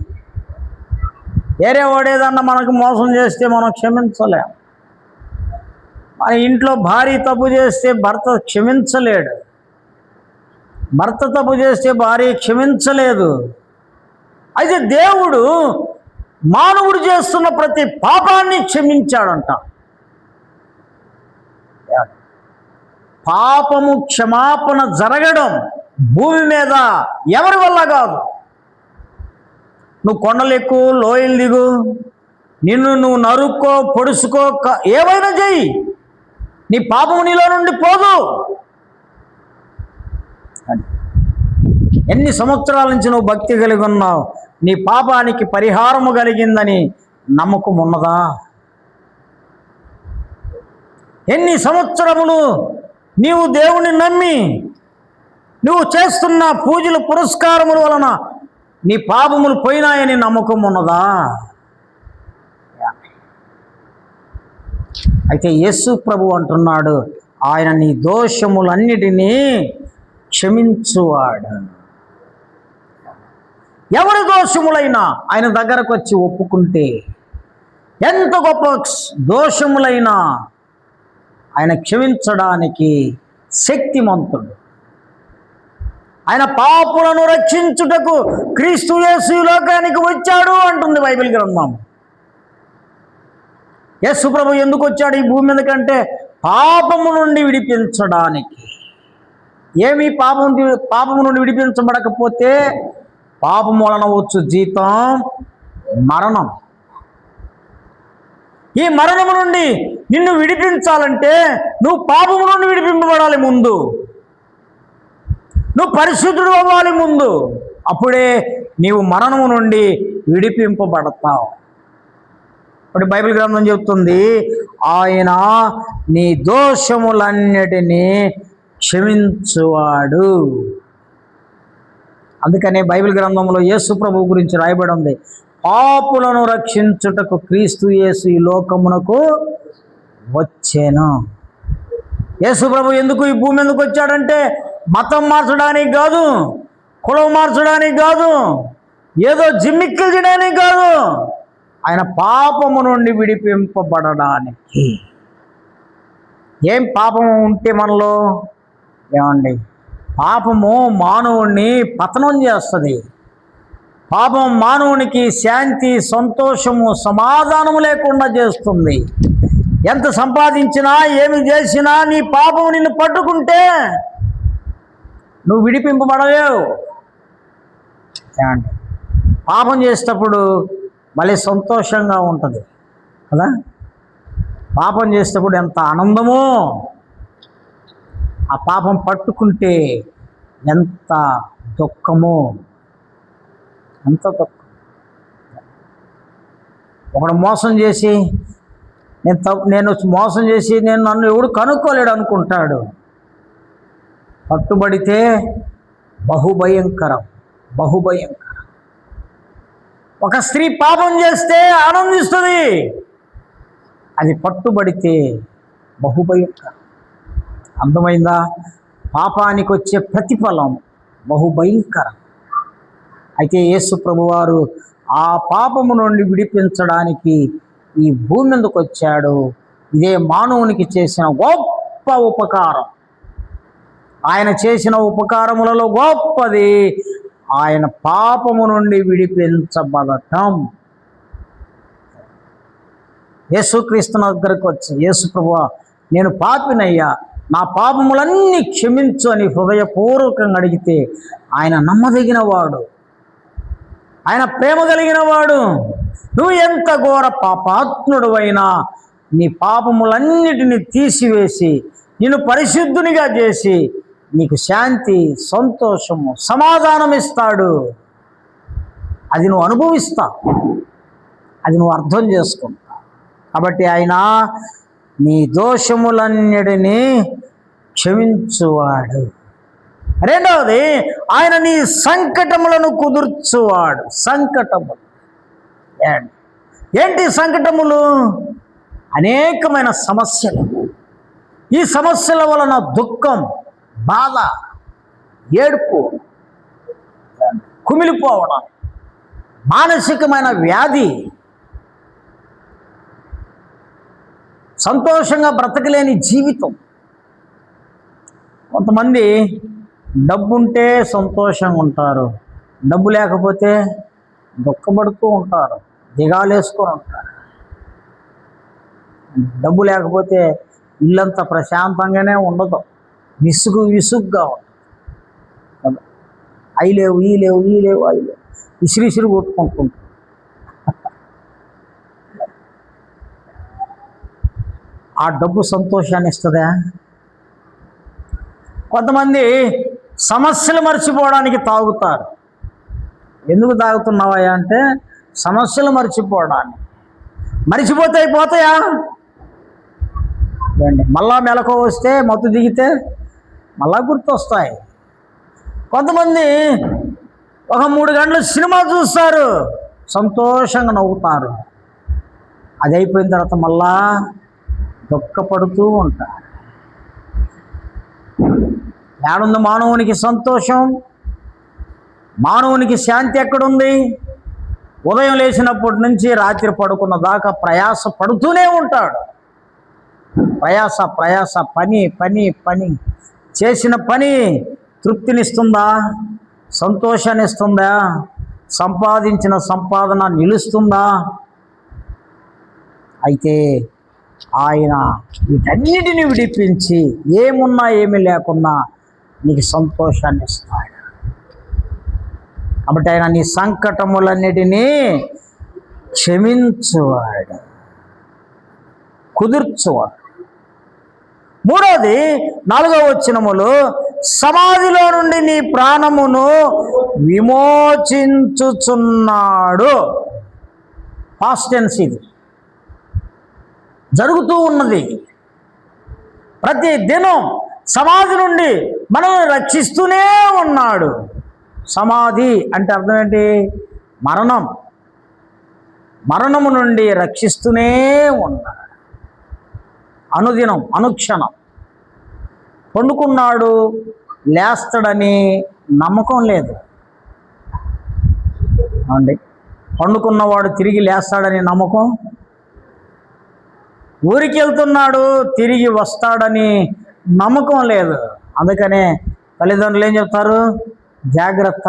వేరే వాడేదన్నా మనకు మోసం చేస్తే మనం క్షమించలేం. మన ఇంట్లో భార్య తప్పు చేస్తే భర్త క్షమించలేడు, భర్త తప్పు చేస్తే భార్య క్షమించలేదు. అయితే దేవుడు మానవుడు చేస్తున్న ప్రతి పాపాన్ని క్షమించాడంట. పాపము క్షమాపణ జరగడం భూమి మీద ఎవరి వల్ల కాదు. నువ్వు కొండలెక్కు, లోయలు దిగు, నిన్ను నువ్వు నరుక్కో, పొడుసుకో, ఏవైనా చెయ్యి, నీ పాపము నీలో నుండి పోదు. ఎన్ని సంవత్సరాల నుంచి నువ్వు భక్తి కలిగి ఉన్నావు, నీ పాపానికి పరిహారము కలిగిందని నమ్మకం ఉన్నదా? ఎన్ని సంవత్సరములు నీవు దేవుని నమ్మి నువ్వు చేస్తున్న పూజలు పురస్కారముల వలన నీ పాపములు పోయినాయని నమ్మకం ఉన్నదా? అయితే యేసు ప్రభు అంటున్నాడు, ఆయన నీ దోషములన్నిటినీ క్షమించువాడు. ఎవరి దోషములైనా ఆయన దగ్గరకు వచ్చి ఒప్పుకుంటే, ఎంత గొప్ప దోషములైనా ఆయన క్షమించడానికి శక్తిమంతుడు. ఆయన పాపులను రక్షించుటకు క్రీస్తు యేసు లోకానికి వచ్చాడు అంటుంది బైబిల్ గ్రంథం. యేసు ప్రభు ఎందుకు వచ్చాడు ఈ భూమి మీద కంటే? పాపము నుండి విడిపించడానికి. ఏమి పాపము నుండి విడిపించబడకపోతే పాపము వలన వచ్చు జీతం మరణం. ఈ మరణము నుండి నిన్ను విడిపించాలంటే నువ్వు పాపము నుండి విడిపింపబడాలి ముందు, నువ్వు పరిశుద్ధుడు అవ్వాలి ముందు. అప్పుడే నీవు మరణము నుండి విడిపింపబడతావు. ఇప్పుడు బైబిల్ గ్రంథం చెప్తుంది, ఆయన నీ దోషములన్నిటినీ క్షమించువాడు. అందుకనే బైబిల్ గ్రంథంలో యేసు ప్రభు గురించి రాయబడి ఉంది, పాపులను రక్షించుటకు క్రీస్తు యేసు ఈ లోకమునకు వచ్చాను. యేసు ప్రభు ఎందుకు ఈ భూమి ఎందుకు వచ్చాడంటే మతం మార్చడానికి కాదు, కులం మార్చడానికి కాదు, ఏదో జిమ్మిక్కులు చేయడానికి కాదు, ఆయన పాపము నుండి విడిపింపబడడానికి. ఏం పాపము ఉంటే మనలో? ఏమండి, పాపము మానవుణ్ణి పతనం చేస్తుంది. పాపం మానవునికి శాంతి, సంతోషము, సమాధానము లేకుండా చేస్తుంది. ఎంత సంపాదించినా ఏమి చేసినా నీ పాపము నిన్ను పట్టుకుంటే నువ్వు విడిపింపబడలేవు. ఏమండి, పాపం చేసేటప్పుడు మళ్ళీ సంతోషంగా ఉంటుంది కదా. పాపం చేసేటప్పుడు ఎంత ఆనందమో, ఆ పాపం పట్టుకుంటే ఎంత దుఃఖమో, ఎంత దుఃఖం. ఒకడు మోసం చేసి నేను మోసం చేసి నన్ను ఎవడు కనుక్కోలేడు అనుకుంటాడు. పట్టుబడితే బహుభయంకరం, బహుభయంకరం. ఒక స్త్రీ పాపం చేస్తే ఆనందిస్తుంది, అది పట్టుబడితే బహుభయంకరం. అర్థమైందా? పాపానికి వచ్చే ప్రతిఫలం బహుభయంకరం. అయితే యేసు ప్రభువారు ఆ పాపము నుండి విడిపించడానికి ఈ భూమి మీదకు వచ్చాడు. ఇదే మానవునికి చేసిన గొప్ప ఉపకారం. ఆయన చేసిన ఉపకారములలో గొప్పది ఆయన పాపము నుండి విడిపించబడటం. యేసుక్రీస్తు దగ్గరకు వచ్చి, యేసు ప్రభువా, నేను పాపినయ్యా, నా పాపములన్నీ క్షమించు అని హృదయపూర్వకంగా అడిగితే ఆయన నమ్మదగిన వాడు, ఆయన ప్రేమ కలిగిన వాడు. నువ్వు ఎంత ఘోర పాపాత్ముడు అయినా నీ పాపములన్నిటిని తీసివేసి నిన్ను పరిశుద్ధునిగా చేసి నీకు శాంతి, సంతోషము, సమాధానం ఇస్తాడు. అది నువ్వు అనుభవిస్తావు, అది నువ్వు అర్థం చేసుకుంటావు. కాబట్టి ఆయన నీ దోషములన్నిటినీ క్షమించువాడు. రెండవది, ఆయన నీ సంకటములను కుదుర్చువాడు. సంకటములు ఏంటి? సంకటములు అనేకమైన సమస్యలు. ఈ సమస్యల వలన దుఃఖం, బాధ, ఏడుపు, కుమిలిపోవడం, మానసికమైన వ్యాధి, సంతోషంగా బ్రతకలేని జీవితం. కొంతమంది డబ్బుంటే సంతోషంగా ఉంటారు, డబ్బు లేకపోతే దుఃఖపడుతూ ఉంటారు, దిగాలేసుకొని ఉంటారు. డబ్బు లేకపోతే ఇల్లంతా ప్రశాంతంగానే ఉండదు, విసుగ్గా ఉంటుంది. అయి లేవు, ఈ లేవు, ఇసిరిసిరి కొట్టుకుంటుంటారు. ఆ డబ్బు సంతోషాన్ని ఇస్తుందా? కొంతమంది సమస్యలు మర్చిపోవడానికి తాగుతారు. ఎందుకు తాగుతున్నావా అంటే సమస్యలు మర్చిపోవడానికి. మర్చిపోతే అయిపోతాయా? మళ్ళా మెలకు వస్తే, మత్తు దిగితే మళ్ళా గుర్తొస్తాయి. కొంతమంది ఒక 3 గంటలు సినిమా చూస్తారు, సంతోషంగా నవ్వుతారు. అది అయిపోయిన తర్వాత మళ్ళా దుఃఖపడుతూ ఉంటారు. ఏడుంది మానవునికి సంతోషం? మానవునికి శాంతి ఎక్కడుంది? ఉదయం లేచినప్పటి నుంచి రాత్రి పడుకున్న దాకా ప్రయాస పడుతూనే ఉంటాడు. ప్రయాస, పని. చేసిన పని తృప్తినిస్తుందా? సంతోషాన్ని ఇస్తుందా? సంపాదించిన సంపాదన నిలుస్తుందా? అయితే ఆయన వీటన్నిటిని విడిపించి ఏమున్నా ఏమీ లేకున్నా నీకు సంతోషాన్ని ఇస్తాడు. కాబట్టి ఆయన నీ సంకటములన్నిటినీ క్షమించువాడు, కుదుర్చువాడు. మూడవది, 4వ వచనములో సమాధిలో నుండి నీ ప్రాణమును విమోచించుచున్నాడు. పాస్ట్ టెన్స్, ఇది జరుగుతూ ఉన్నది. ప్రతి దినం సమాధి నుండి మనల్ని రక్షిస్తూనే ఉన్నాడు. సమాధి అంటే అర్థం ఏంటి? మరణము నుండి రక్షిస్తూనే ఉన్నాడు. అనుదినం, అనుక్షణం. పండుకున్నాడు, లేస్తాడని నమ్మకం లేదు అండి. పండుకున్నవాడు తిరిగి లేస్తాడని నమ్మకం. ఊరికి వెళ్తున్నాడు, తిరిగి వస్తాడని నమ్మకం లేదు. అందుకనే తల్లిదండ్రులు ఏం చెప్తారు? జాగ్రత్త,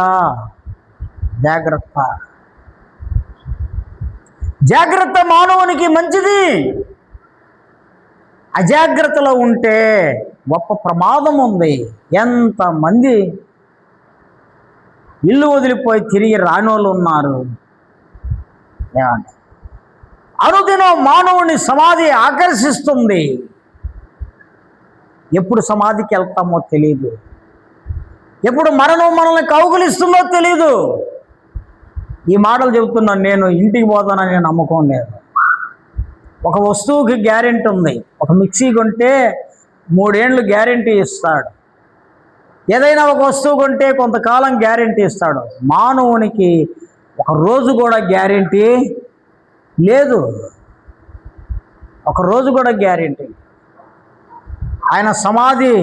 మానవునికి మంచిది. అజాగ్రత్తలో ఉంటే గొప్ప ప్రమాదం ఉంది. ఎంతమంది ఇల్లు వదిలిపోయి తిరిగి రానోళ్ళు ఉన్నారు. ఏమండి? అనుదినం మానవుని సమాధి ఆకర్షిస్తుంది. ఎప్పుడు సమాధికి వెళ్తామో తెలియదు, ఎప్పుడు మరణం మనల్ని కౌగులిస్తుందో తెలియదు. ఈ మాటలు చెబుతున్నాను నేను, ఇంటికి పోతానని నమ్మకం లేదు. ఒక వస్తువుకి గ్యారెంటీ ఉంది. ఒక మిక్సీ కొంటే 3 ఏళ్ళు గ్యారెంటీ ఇస్తాడు. ఏదైనా ఒక వస్తువు కొంటే కొంతకాలం గ్యారెంటీ ఇస్తాడు. మానవునికి ఒక రోజు కూడా గ్యారెంటీ లేదు. ఒక రోజు కూడా గ్యారెంటీ. ఆయన సమాధి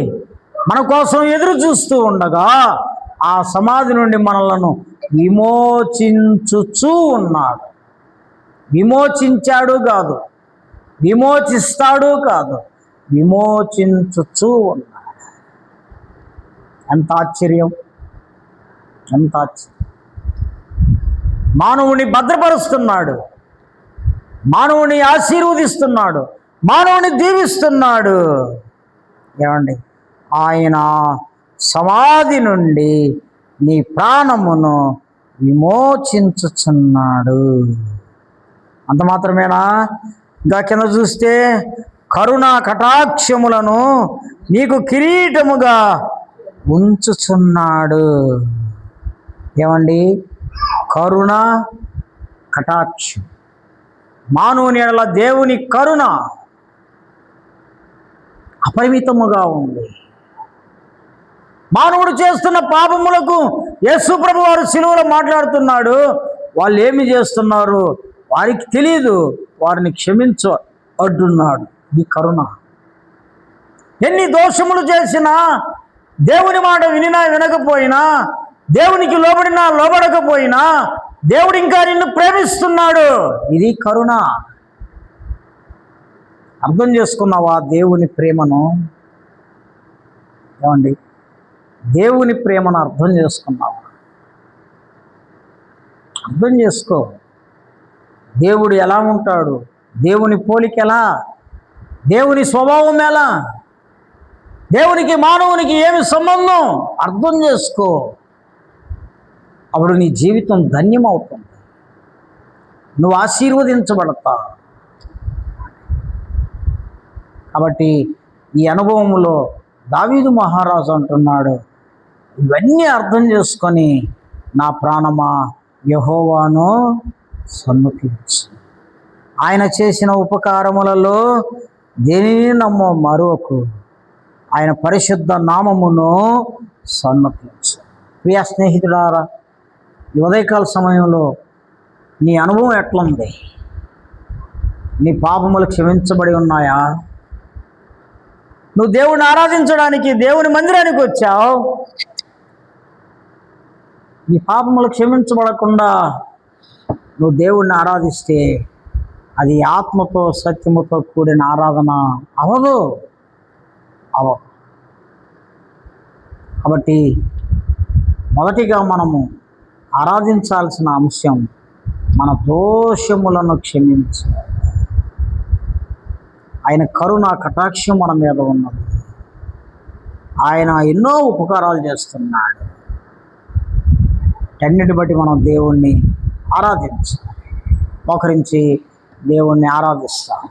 మన కోసం ఎదురు చూస్తూ ఉండగా ఆ సమాధి నుండి మనలను విమోచించుచూ ఉన్నాడు. విమోచించాడు కాదు, విమోచిస్తాడు కాదు, విమోచించుచూ ఉన్నాడు. ఎంత ఆశ్చర్యం, ఎంత ఆశ్చర్యం. మానవుని భద్రపరుస్తున్నాడు, మానవుని ఆశీర్వదిస్తున్నాడు, మానవుని దీవిస్తున్నాడు. ఏమండి, ఆయన సమాధి నుండి నీ ప్రాణమును విమోచించుచున్నాడు. అంత మాత్రమేనా? ఇంకా కింద చూస్తే కరుణా కటాక్షములను నీకు కిరీటముగా ఉంచుచున్నాడు. ఏమండి, కరుణ కటాక్షం. మానవుని ఎడల దేవుని కరుణ అపరిమితముగా ఉంది. మానవుడు చేస్తున్న పాపములకు యేసు ప్రభు వారు సిలువలో మాట్లాడుతున్నాడు. వాళ్ళు ఏమి చేస్తున్నారు వారికి తెలియదు, వారిని క్షమించు అంటున్నాడు. ఇది కరుణ. ఎన్ని దోషములు చేసినా, దేవుని మాట వినినా వినకపోయినా, దేవునికి లోబడినా లోబడకపోయినా, దేవుడు ఇంకా నిన్ను ప్రేమిస్తున్నాడు. ఇది కరుణ. అర్థం చేసుకున్నావా దేవుని ప్రేమను? ఏమండి, దేవుని ప్రేమను అర్థం చేసుకున్నావా? అర్థం చేసుకో. దేవుడు ఎలా ఉంటాడు, దేవుని పోలిక ఎలా, దేవుని స్వభావం ఎలా, దేవునికి మానవునికి ఏమి సంబంధం అర్థం చేసుకో. అప్పుడు నీ జీవితం ధన్యమవుతుంది, నువ్వు ఆశీర్వదించబడతావు. కాబట్టి ఈ అనుభవంలో దావీదు మహారాజు అంటున్నాడు, ఇవన్నీ అర్థం చేసుకొని నా ప్రాణమా యెహోవాను సన్నుతించు. ఆయన చేసిన ఉపకారములలో దేనిని నమ్మో మరొకు, ఆయన పరిశుద్ధ నామమును సన్నుతించు. ప్రియ స్నేహితుడారా, ఈ ఉదయకాల సమయంలో నీ అనుభవం ఎట్లుంది? నీ పాపములు క్షమించబడి ఉన్నాయా? నువ్వు దేవుడిని ఆరాధించడానికి దేవుని మందిరానికి వచ్చావు, నీ పాపములు క్షమించబడకుండా నువ్వు దేవుణ్ణి ఆరాధిస్తే అది ఆత్మతో సత్యముతో కూడిన ఆరాధన అవదు. కాబట్టి మొదటిగా మనము ఆరాధించాల్సిన అంశం మన దోషములను క్షమించాలి. ఆయన కరుణ కటాక్షం మన మీద ఉన్నది. ఆయన ఎన్నో ఉపకారాలు చేస్తున్నాడు. అన్నిటి బట్టి మనం దేవుణ్ణి ఆరాధించాలి, మోకరించి దేవుణ్ణి ఆరాధిస్తాం.